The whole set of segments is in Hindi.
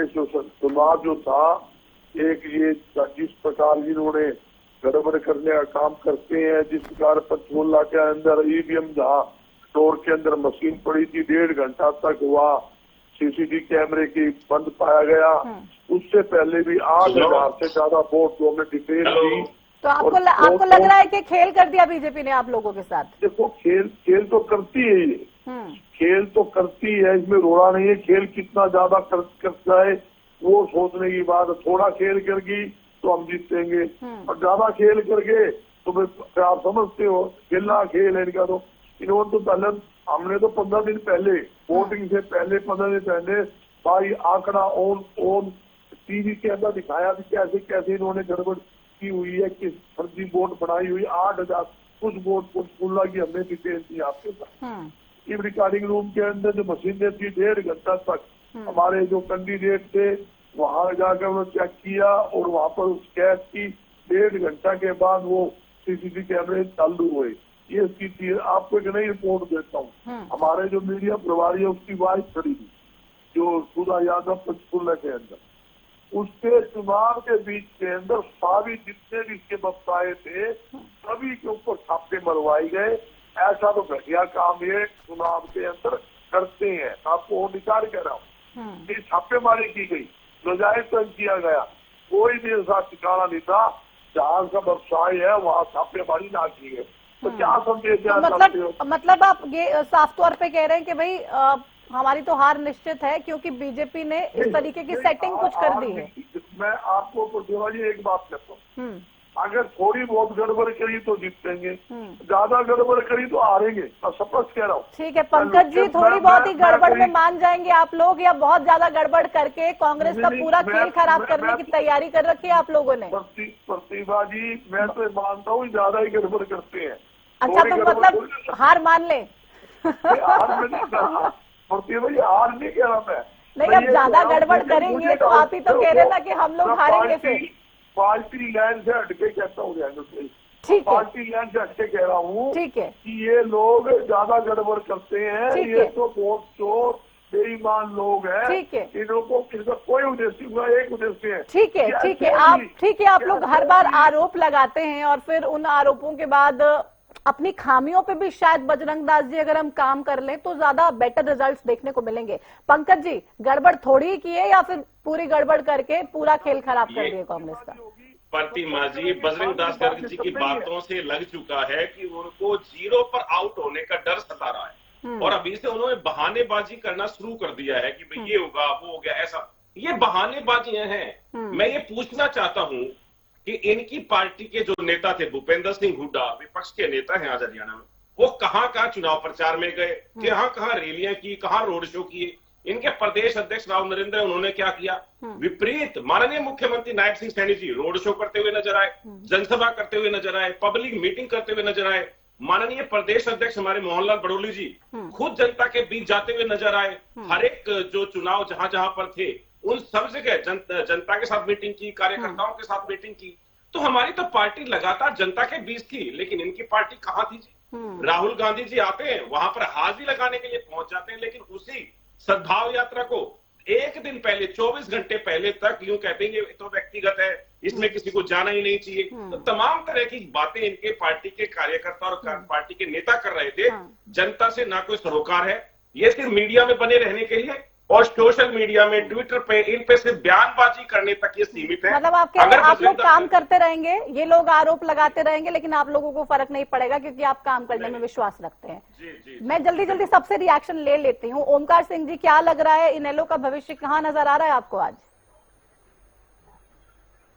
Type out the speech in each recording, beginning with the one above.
ये चुनाव जो था, एक ये जिस प्रकार इन्होंने गड़बड़ करने का काम करते हैं, जिस प्रकार पंचकूला के अंदर ईवीएम जहाँ स्टोर के अंदर मशीन पड़ी थी 1.5 घंटा तक हुआ, सीसीटीवी कैमरे की बंद पाया गया। उससे पहले भी 8,000 से ज्यादा वोट जो हमने डिटेल दी। तो आपको लग रहा है कि खेल कर दिया बीजेपी ने आप लोगों के साथ? देखो, खेल तो करती है ये, खेल तो करती है, इसमें रोड़ा नहीं है। खेल कितना ज्यादा करता है वो सोचने की बात है। थोड़ा खेल करके तो हम जीतेंगे, और ज्यादा खेल करके तो फिर आप समझते हो खेलना खेल है इनका। तो इन्होंने तो पहले, हमने तो 15 दिन पहले, वोटिंग से पहले 15 दिन पहले भाई आंकड़ा ऑन टीवी के अंदर दिखाया भी कैसे कैसे इन्होंने गड़बड़ की हुई है, किस फर्जी वोट बनाई हुई। 8,000 कुछ वोट पंचकूला की हमने डिटेल दी आपके साथ। ये रिकॉर्डिंग रूम के अंदर जो मशीनें थी 1.5 घंटा तक हमारे जो कैंडिडेट थे वहां जाकर उन्होंने चेक किया, और वहां पर उस कैश की 1.5 घंटा के बाद वो सीसीटीवी कैमरे चालू हुए। ये इसकी चीज आपको एक नई रिपोर्ट देता हूँ। हमारे जो मीडिया प्रभारी है उसकी वाइफ खड़ी थी, जो सुधा यादव पंचकूला के अंदर, उसके चुनाव के बीच के अंदर सारी जितने भी इसके बफ्ताए थे सभी के ऊपर छापे मरवाए गए। ऐसा तो घटिया काम ये चुनाव के अंदर करते हैं। आपको निकाल कह रहा हूँ, ये छापेमारी की गई, नजायज किया गया, कोई भी ऐसा ठिकाना नहीं था जहाँ का व्यवसाय है वहाँ छापेमारी ना की गई। तो क्या संदेश तो मतलब आप ये साफ तौर पे कह रहे हैं कि भाई हमारी तो हार निश्चित है क्योंकि बीजेपी ने इस तरीके की सेटिंग कुछ कर दी है। मैं आपको प्रतिभा जी एक बात कहता हूँ, अगर थोड़ी बहुत गड़बड़ करी तो जीतेंगे, ज्यादा गड़बड़ करी तो हारेंगे। मैं स्पष्ट कह रहा हूँ। ठीक है पंकज जी, थोड़ी बहुत ही गड़बड़ में मान जाएंगे आप लोग, या बहुत ज्यादा गड़बड़ करके कांग्रेस का पूरा खेल खराब करने की तैयारी कर रखी है आप लोगों ने? प्रतिभा जी, मैं तो मानता हूँ ज्यादा ही गड़बड़ करते हैं। अच्छा, तो मतलब हार मान ले? प्रतिभा जी, हार नहीं कह रहा मैं। नहीं, अब ज्यादा गड़बड़ करेंगे तो आप ही तो कह रहे ना कि हम लोग हारेंगे फिर। पार्टी लाइन से हटके कहता हूँ, ठीक है, पार्टी लाइन से हटके कह रहा हूँ, ठीक है, कि ये लोग ज्यादा गड़बड़ करते हैं। ये तो बहुत चोर बेईमान लोग हैं। ठीक है, इनको इनका कोई उद्देश्य हुआ, एक उद्देश्य है। ठीक है, ठीक है, आप लोग हर बार आरोप लगाते हैं और फिर उन आरोपों के बाद अपनी खामियों पे भी शायद बजरंग दास जी अगर हम काम कर लें तो ज्यादा बेटर रिजल्ट्स देखने को मिलेंगे। पंकज जी, गड़बड़ थोड़ी ही की है या फिर पूरी गड़बड़ करके पूरा खेल खराब कर दिया कांग्रेस का? प्रतिमा जी, बजरंग दास गर्ग जी की बातों से लग चुका है कि उनको 0 पर आउट होने का डर सता रहा है, और अभी से उन्होंने बहानेबाजी करना शुरू कर दिया है कि भाई ये होगा वो हो गया ऐसा। ये बहानेबाजियां हैं। मैं ये पूछना चाहता हूं कि इनकी पार्टी के जो नेता थे भूपेंद्र सिंह हुड्डा, विपक्ष के नेता हैं आज हरियाणा में, वो कहां चुनाव प्रचार में गए, कहां रैलियां की, कहां रोड शो किए। इनके प्रदेश अध्यक्ष राव नरेंद्र, उन्होंने क्या किया? विपरीत माननीय मुख्यमंत्री नायब सिंह सैनी जी रोड शो करते हुए नजर आए, जनसभा करते हुए नजर आए, पब्लिक मीटिंग करते हुए नजर आए। माननीय प्रदेश अध्यक्ष हमारे मोहनलाल बड़ोली जी खुद जनता के बीच जाते हुए नजर आए। हर एक जो चुनाव जहां जहां पर थे उन सब जगह जनता के साथ मीटिंग की, कार्यकर्ताओं के साथ मीटिंग की। तो हमारी तो पार्टी लगातार जनता के बीच थी, लेकिन इनकी पार्टी कहां थी जी? राहुल गांधी जी आते हैं, वहां पर हाजिरी लगाने के लिए पहुंच जाते हैं, लेकिन उसी सद्भाव यात्रा को एक दिन पहले, 24 घंटे पहले तक यूं कहते हैं तो व्यक्तिगत है, इसमें किसी को जाना ही नहीं चाहिए। तो तमाम तरह की बातें इनके पार्टी के कार्यकर्ता और पार्टी के नेता कर रहे थे। जनता से ना कोई सरोकार है, ये सिर्फ मीडिया में बने रहने के लिए और सोशल मीडिया में, ट्विटर पे, इन पे सिर्फ बयानबाजी करने तक ये सीमित है। मतलब आप लोग काम करते रहेंगे, ये लोग आरोप लगाते रहेंगे, लेकिन आप लोगों को फर्क नहीं पड़ेगा क्योंकि आप काम करने में विश्वास रखते हैं। जी। मैं जल्दी सबसे रिएक्शन ले लेती हूँ। ओमकार सिंह जी, क्या लग रहा है, इनेलो का भविष्य कहाँ नजर आ रहा है आपको आज?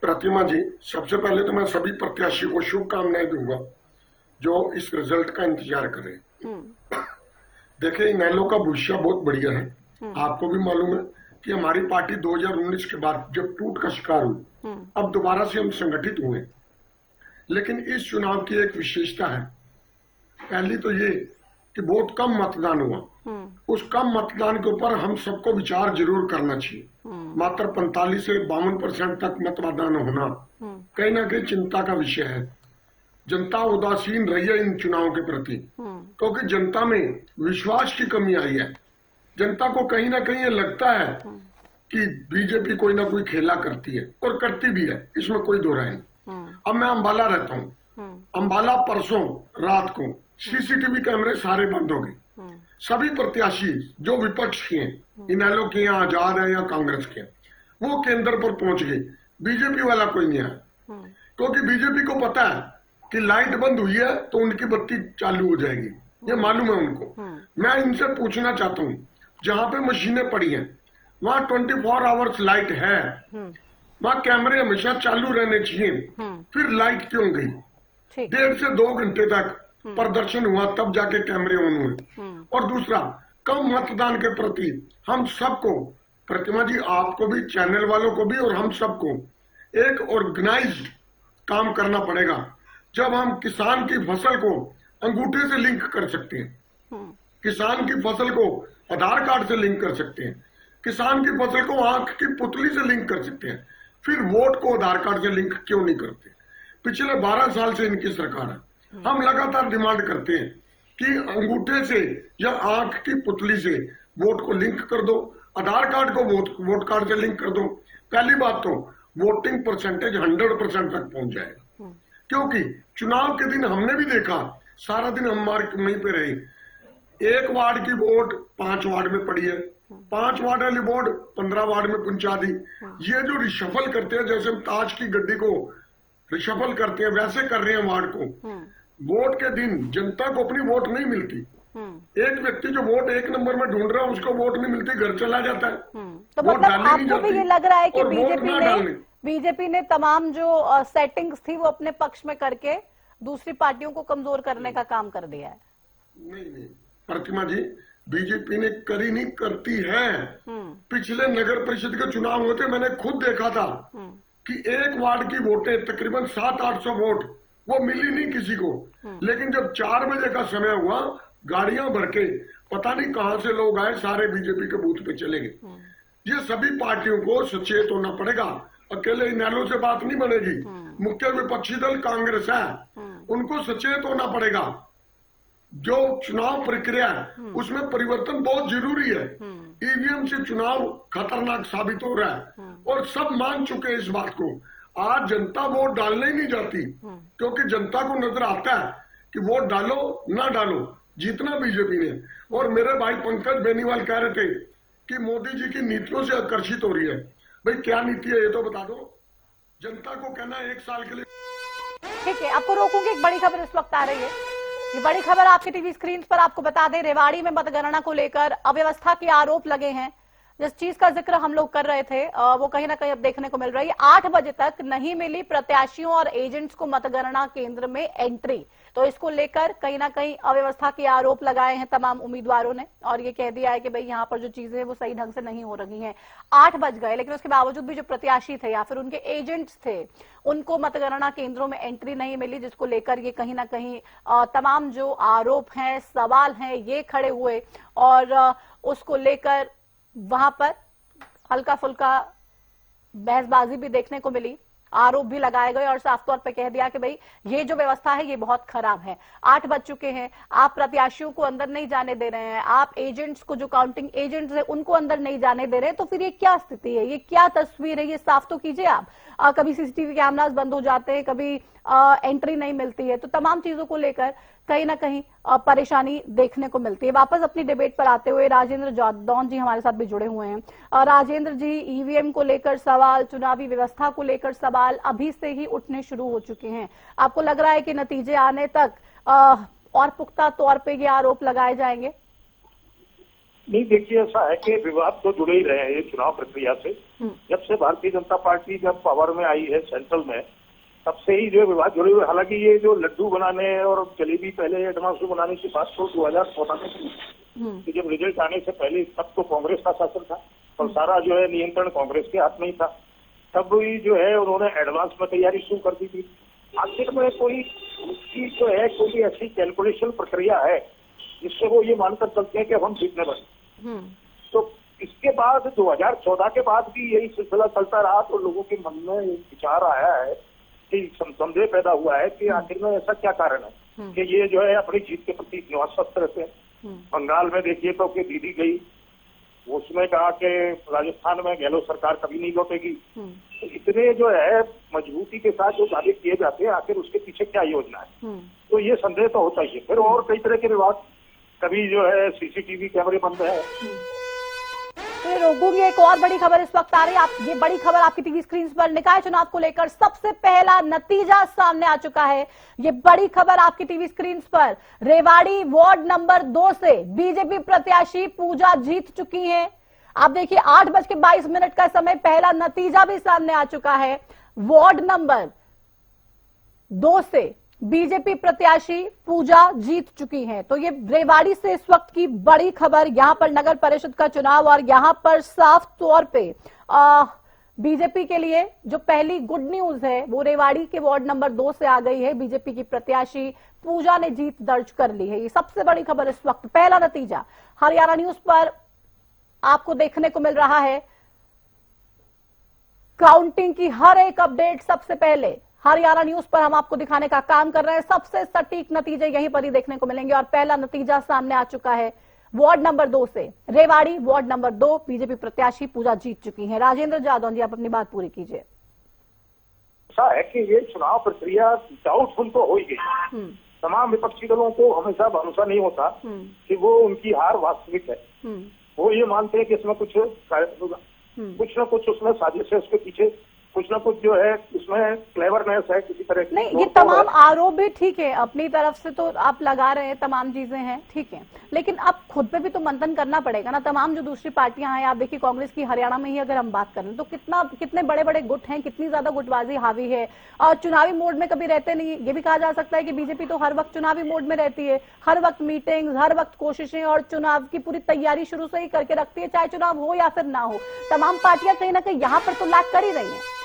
प्रतिमा जी, सबसे पहले तो मैं सभी प्रत्याशी को शुभकामनाएं दूंगा जो इस रिजल्ट का इंतजार कर रहे हैं। देखिए, इनेलो का भविष्य बहुत बढ़िया है। आपको भी मालूम है कि हमारी पार्टी 2019 के बाद जब टूट का शिकार हुई, अब दोबारा से हम संगठित हुए। लेकिन इस चुनाव की एक विशेषता है। पहली तो ये कि बहुत कम मतदान हुआ। उस कम मतदान के ऊपर हम सबको विचार जरूर करना चाहिए। मात्र 45 से 52% तक मतदान होना कहीं ना कहीं चिंता का विषय है। जनता उदासीन रही है इन चुनावों के प्रति, क्योंकि जनता में विश्वास की कमी आई है। जनता को कहीं ना कहीं ये लगता है कि बीजेपी कोई ना कोई खेला करती है और करती भी है, इसमें कोई दो राय नहीं। अब मैं अंबाला रहता हूँ, अंबाला परसों रात को सीसीटीवी कैमरे सारे बंद हो गए। सभी प्रत्याशी जो विपक्ष के हैं, इनेलो के हैं, आजाद है या कांग्रेस के हैं, वो केंद्र पर पहुंच गए। बीजेपी वाला कोई नहीं आया, क्योंकि बीजेपी को पता है कि लाइट बंद हुई है तो उनकी बत्ती चालू हो जाएगी, ये मालूम है उनको। मैं इनसे पूछना चाहता हूँ, जहां पे मशीनें पड़ी हैं वहां 24 आवर्स लाइट है, वहां कैमरे हमेशा चालू रहने चाहिए, फिर लाइट क्यों गई? 1.5 से 2 घंटे तक प्रदर्शन हुआ तब जाके कैमरे ऑन हुए। और दूसरा, कम मतदान के प्रति हम सबको, प्रतिमा जी आपको भी, चैनल वालों को भी और हम सबको एक ऑर्गेनाइज्ड काम करना पड़ेगा। जब हम किसान की फसल को अंगूठे से लिंक कर सकते हैं, किसान की फसल को आधार कार्ड से लिंक कर सकते हैं, किसान की फसल को आंख की पुतली से लिंक कर सकते हैं, फिर वोट को आधार कार्ड से लिंक क्यों नहीं करते? पिछले 12 साल से इनकी सरकार है, हम लगातार डिमांड करते हैं कि अंगूठे से या आंख की पुतली से वोट को लिंक कर दो, आधार कार्ड को वोट कार्ड से लिंक कर दो। पहली बात तो वोटिंग परसेंटेज 100% तक पहुंच जाएगा, क्योंकि चुनाव के दिन हमने भी देखा, सारा दिन हम मार्केट में पे रहे, 1 वार्ड की वोट 5 वार्ड में पड़ी है, 5 वार्ड वाली वोट 15 वार्ड में पहुंचा दी। ये जो रिशफल करते हैं, जैसे हम ताज की गड्डी को रिशफल करते हैं, वैसे कर रहे हैं वार्ड को। वोट के दिन जनता को अपनी वोट नहीं मिलती, एक व्यक्ति जो वोट 1 नंबर में ढूंढ रहा है उसको वोट नहीं मिलती, घर चला जाता है। तो मतलब आपको भी ये लग रहा है कि बीजेपी ने तमाम जो सेटिंग्स थी वो अपने पक्ष में करके दूसरी पार्टियों को कमजोर करने का काम कर दिया है? नहीं प्रतिमा जी, बीजेपी ने करी नहीं, करती है। पिछले नगर परिषद के चुनाव हुए थे, मैंने खुद देखा था कि 1 वार्ड की वोटें तकरीबन 700-800 वोट वो मिली नहीं किसी को, लेकिन जब 4 बजे का समय हुआ, गाड़ियां भर के पता नहीं कहां से लोग आए, सारे बीजेपी के बूथ पे चले गए। ये सभी पार्टियों को सचेत होना पड़ेगा, अकेले इनेलो से बात नहीं बनेगी। मुख्य विपक्षी दल कांग्रेस है, उनको सचेत होना पड़ेगा। जो चुनाव प्रक्रिया है उसमें परिवर्तन बहुत जरूरी है। ईवीएम से चुनाव खतरनाक साबित हो रहा है और सब मान चुके हैं इस बात को। आज जनता वोट डालने ही नहीं जाती, क्योंकि जनता को नजर आता है कि वोट डालो ना डालो, जीतना बीजेपी ने। और मेरे भाई पंकज बेनीवाल कह रहे थे कि मोदी जी की नीतियों से आकर्षित हो रही है। भाई क्या नीति है ये तो बता दो, जनता को कहना है 1 साल के लिए। ठीक है, आपको रोकूंगी। एक बड़ी खबर इस वक्त आ रही है, ये बड़ी खबर आपकी टीवी स्क्रीन पर। आपको बता दें, रेवाड़ी में मतगणना को लेकर अव्यवस्था के आरोप लगे हैं। जिस चीज का जिक्र हम लोग कर रहे थे वो कहीं ना कहीं अब देखने को मिल रही है। 8 बजे तक नहीं मिली प्रत्याशियों और एजेंट्स को मतगणना केंद्र में एंट्री, तो इसको लेकर कहीं ना कहीं अव्यवस्था के आरोप लगाए हैं तमाम उम्मीदवारों ने और ये कह दिया है कि भाई यहाँ पर जो चीजें वो सही ढंग से नहीं हो रही हैं। 8 बज गए, लेकिन उसके बावजूद भी जो प्रत्याशी थे या फिर उनके एजेंट्स थे उनको मतगणना केंद्रों में एंट्री नहीं मिली, जिसको लेकर ये कहीं ना कहीं तमाम जो आरोप हैं, सवाल हैं, ये खड़े हुए और उसको लेकर वहां पर हल्का फुल्का बहसबाजी भी देखने को मिली, आरोप भी लगाए गए और साफ तौर पे कह दिया कि भाई ये जो व्यवस्था है ये बहुत खराब है। 8 बज चुके हैं, आप प्रत्याशियों को अंदर नहीं जाने दे रहे हैं, आप एजेंट्स को, जो काउंटिंग एजेंट्स है उनको अंदर नहीं जाने दे रहे हैं, तो फिर ये क्या स्थिति है, ये क्या तस्वीर है, ये साफ तो कीजिए आप। कभी सीसीटीवी कैमरास बंद हो जाते हैं, कभी एंट्री नहीं मिलती है, तो तमाम चीजों को लेकर कहीं ना कहीं परेशानी देखने को मिलती है। वापस अपनी डिबेट पर आते हुए राजेंद्र जादौन जी हमारे साथ भी जुड़े हुए हैं। राजेंद्र जी, ईवीएम को लेकर सवाल, चुनावी व्यवस्था को लेकर सवाल अभी से ही उठने शुरू हो चुके हैं। आपको लग रहा है कि नतीजे आने तक और पुख्ता तौर पे ये आरोप लगाए जाएंगे? नहीं, देखिए ऐसा है कि विवाद तो जुड़े ही रहे हैं ये चुनाव प्रक्रिया से। जब से भारतीय जनता पार्टी जब पावर में आई है सेंट्रल में, तब से ही जो विवाद जुड़े हुए। हालांकि ये जो लड्डू बनाने और जलेबी पहले एडवांस में बनाने की बात तो 2014 में थी, जब रिजल्ट आने से पहले तब तो कांग्रेस का शासन था और सारा जो है नियंत्रण कांग्रेस के हाथ में ही था। तब भी जो है उन्होंने एडवांस में तैयारी शुरू कर दी थी। आखिर में कोई उसकी जो है कोई ऐसी कैलकुलेशन प्रक्रिया है जिससे वो ये मानकर चलते हैं कि हम जीतने बने। तो इसके बाद 2014 के बाद भी यही सिलसिला चलता रहा, तो लोगों के मन में विचार आया है कि संदेह पैदा हुआ है कि आखिर में ऐसा क्या कारण है कि ये जो है अपनी जीत के प्रति इतना आश्वस्त रहते हैं। बंगाल में देखिए तो कि दीदी गई, उसमें कहा कि राजस्थान में गहलोत सरकार कभी नहीं लौटेगी। तो इतने जो है मजबूती के साथ जो दावे किए जाते हैं, आखिर उसके पीछे क्या योजना है, तो ये संदेह तो होता ही है। फिर और कई तरह के विवाद, कभी जो है सीसीटीवी कैमरे बंद है। तो रोकूंगी, एक और बड़ी खबर इस वक्त आ रही है। ये बड़ी खबर आपकी टीवी स्क्रीन पर, निकाय चुनाव को लेकर सबसे पहला नतीजा सामने आ चुका है। ये बड़ी खबर आपकी टीवी स्क्रीन पर, रेवाड़ी वार्ड नंबर 2 से बीजेपी प्रत्याशी पूजा जीत चुकी हैं। आप देखिए 8:22 का समय, पहला नतीजा भी सामने आ चुका है। वार्ड नंबर 2 से बीजेपी प्रत्याशी पूजा जीत चुकी हैं। तो ये रेवाड़ी से इस वक्त की बड़ी खबर। यहां पर नगर परिषद का चुनाव और यहां पर साफ तौर पे बीजेपी के लिए जो पहली गुड न्यूज है वो रेवाड़ी के वार्ड नंबर 2 से आ गई है। बीजेपी की प्रत्याशी पूजा ने जीत दर्ज कर ली है। ये सबसे बड़ी खबर इस वक्त, पहला नतीजा हरियाणा न्यूज पर आपको देखने को मिल रहा है। काउंटिंग की हर एक अपडेट सबसे पहले हरियाणा न्यूज पर हम आपको दिखाने का काम कर रहे हैं। सबसे सटीक नतीजे यहीं पर ही देखने को मिलेंगे और पहला नतीजा सामने आ चुका है। वार्ड नंबर 2 से रेवाड़ी वार्ड नंबर 2 बीजेपी प्रत्याशी पूजा जीत चुकी हैं। राजेंद्र जादौन जी, आप अपनी बात पूरी कीजिए। ऐसा है कि ये चुनाव प्रक्रिया डाउटफुल तो हो ही गई। तमाम विपक्षी दलों को हमेशा भरोसा नहीं होता कि वो उनकी हार वास्तविक है। वो ये मानते हैं कि इसमें कुछ न कुछ उसमें साजिश है, उसके पीछे कुछ ना कुछ जो है उसमें क्लेवरनेस है किसी तरह की। नहीं, ये तमाम आरोप भी ठीक है, अपनी तरफ से तो आप लगा रहे हैं, तमाम चीजें हैं ठीक है, लेकिन अब खुद पे भी तो मंथन करना पड़ेगा ना। तमाम जो दूसरी पार्टियां हैं, आप देखिए कांग्रेस की हरियाणा में ही अगर हम बात करें तो कितने बड़े बड़े गुट हैं, कितनी ज्यादा गुटबाजी हावी है और चुनावी मोड में कभी रहते नहीं। ये भी कहा जा सकता है कि बीजेपी तो हर वक्त चुनावी मोड में रहती है, हर वक्त मीटिंग, हर वक्त कोशिशें और चुनाव की पूरी तैयारी शुरू से ही करके रखती है, चाहे चुनाव हो या फिर ना हो। तमाम पार्टियां कहीं ना कहीं यहाँ पर तो लैग कर ही रही है।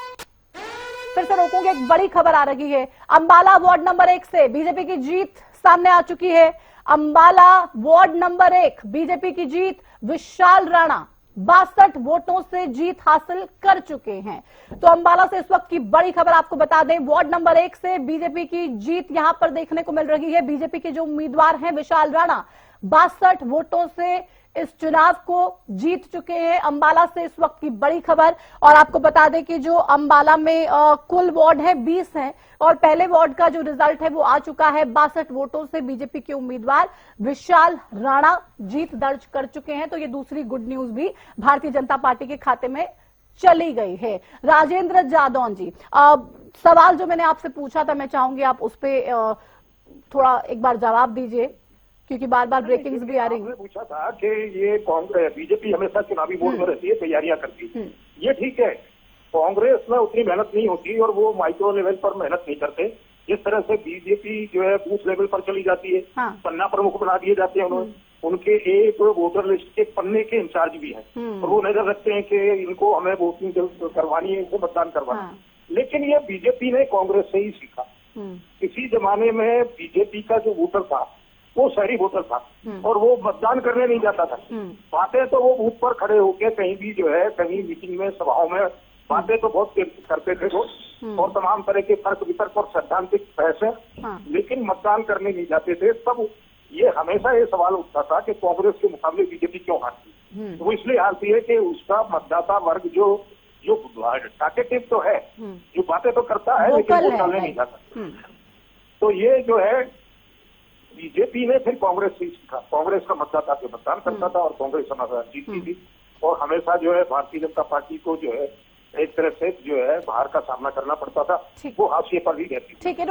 फिर से रोकूंगी, एक बड़ी खबर आ रही है। अंबाला वार्ड नंबर 1 से बीजेपी की जीत सामने आ चुकी है। अंबाला वार्ड नंबर 1 बीजेपी की जीत, विशाल राणा 62 वोटों से जीत हासिल कर चुके हैं। तो अंबाला से इस वक्त की बड़ी खबर आपको बता दें, वार्ड नंबर 1 से बीजेपी की जीत यहां पर देखने को मिल रही है। बीजेपी के जो उम्मीदवार हैं विशाल राणा 62 वोटों से इस चुनाव को जीत चुके हैं। अंबाला से इस वक्त की बड़ी खबर। और आपको बता दें कि जो अंबाला में कुल वार्ड है 20 हैं और पहले वार्ड का जो रिजल्ट है वो आ चुका है। 62 वोटों से बीजेपी के उम्मीदवार विशाल राणा जीत दर्ज कर चुके हैं। तो ये दूसरी गुड न्यूज भी भारतीय जनता पार्टी के खाते में चली गई है। राजेंद्र जादौन जी, सवाल जो मैंने आपसे पूछा था, मैं चाहूंगी आप उस पर थोड़ा एक बार जवाब दीजिए, क्योंकि बार बार ब्रेकिंग्स भी आ रही है। पूछा था कि ये कांग्रेस बीजेपी हमेशा चुनावी मोड में रहती है, तैयारियां करती है, ये ठीक है। कांग्रेस में उतनी मेहनत नहीं होती और वो माइक्रो लेवल पर मेहनत नहीं करते। जिस तरह से बीजेपी जो है बूथ लेवल पर चली जाती है, पन्ना प्रमुख बना दिए जाते हैं उन्होंने, उनके एक वोटर लिस्ट के पन्ने के इंचार्ज भी हैं और वो नजर रखते हैं कि इनको हमें वोटिंग करवानी है, इनको मतदान करवाना है। लेकिन ये बीजेपी ने कांग्रेस से ही सीखा। किसी जमाने में बीजेपी का जो वोटर था वो शहरी वोटर था और वो मतदान करने नहीं जाता था। बातें तो वो बूथ पर खड़े होके कहीं भी जो है, कहीं मीटिंग में, सभाओं में बातें तो बहुत करते थे वो, और तमाम तरह के तर्क वितर्क और सैद्धांतिक बहस है, लेकिन मतदान करने नहीं जाते थे। तब ये हमेशा ये सवाल उठता था कि कांग्रेस के मुकाबले बीजेपी क्यों हारती। वो इसलिए हारती है कि उसका मतदाता वर्ग जो टारगेटिव तो है, जो बातें तो करता है लेकिन वो डालने नहीं जाता। तो ये जो है बीजेपी ने फिर कांग्रेस से सीखा। कांग्रेस का मतदाता के मतदान करता था और कांग्रेस हमेशा जीतती थी और हमेशा जो है भारतीय जनता पार्टी को जो है एक तरह से जो है बाहर का सामना करना पड़ता था, वो हाशिए पर ही रहती थी। ठीक है।